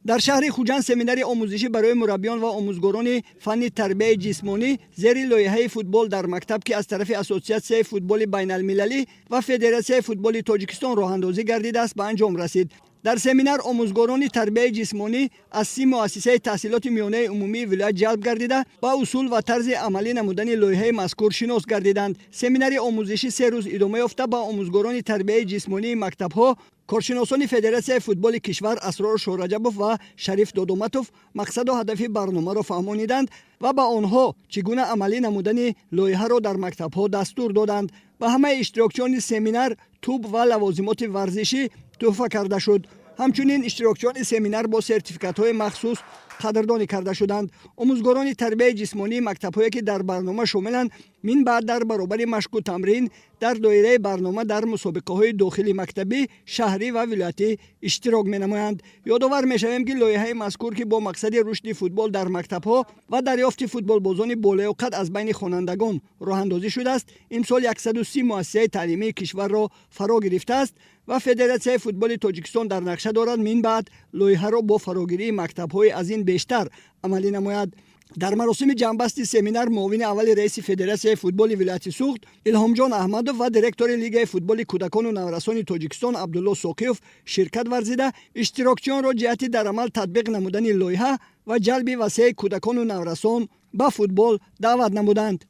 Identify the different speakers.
Speaker 1: در شهر خوجند семинари آموزشی برای مربیان و آموزگاران فن تربیت جسمانی زیر لایحه فوتبال در مکتب که از طرف اسوسیاسیون فوتبال بین المللی و فدراسیون فوتبال تاجیکستان راه اندازی گردیده است به انجام رسید. در семинар آموزگاران تربیت جسمانی از 30 مؤسسه تحصیلات میانه عمومی ولایت جلب گردیده با اصول و طرز عملی نمودن لایحه مذکور شناس گردیدند. семинари آموزشی 3 روز ادامه یافته با آموزگاران تربیت جسمانی مکتب‌ها، کارشناسان فدراسیون فوتبال کشور اسرار شورجبوف و شریف دودومتوف مقصد و هدف برنامه را فهمانیدند و با آنها چگونه عملی نمودن لایحه را در مکتب‌ها دستور دادند. به همه اشتراکچیان семинар توپ و لوازمات ورزشی تحفه کرده شد. همچنین اشتراکچیان семинар با سرتیفیکات‌های مخصوص قدردانی کرده شدند. آموزگاران تربیت جسمانی مکتب‌هایی که در برنامه شاملند من بعد در برابر مشق و تمرین در دایره برنامه در مسابقه‌های داخلی مکتبی، شهری و ولایتی اشتراک می‌نمایند. یادآور می‌شویم که لایحه مذکور که با مقصد رشد فوتبال در مکتب‌ها و دریافت فوتبالبازان بالایقت از بین خوانندگان راه اندازی شده است، امسال 130 مؤسسه تعلیمی کشور را فرا گرفته است و فدراسیون فوتبال تاجیکستان در نقشه دارد من بعد لایحه را با فراگیری مکتب‌های از این بیشتر عملی نماید. در مراسم جنبستی семинар معاون اول رئیس فدراسیون فوتبال ولایت سوخت الهامجان احمدов و دیرکتور لیگ فوتبال کودکان و نورسان تاجیکستان عبدالله ساقیوف شرکت ورزیده اشتراکچیان را جهت در عمل تطبیق نمودن لایحه و جلب وسیع کودکان و نورسان به فوتبال دعوت نمودند.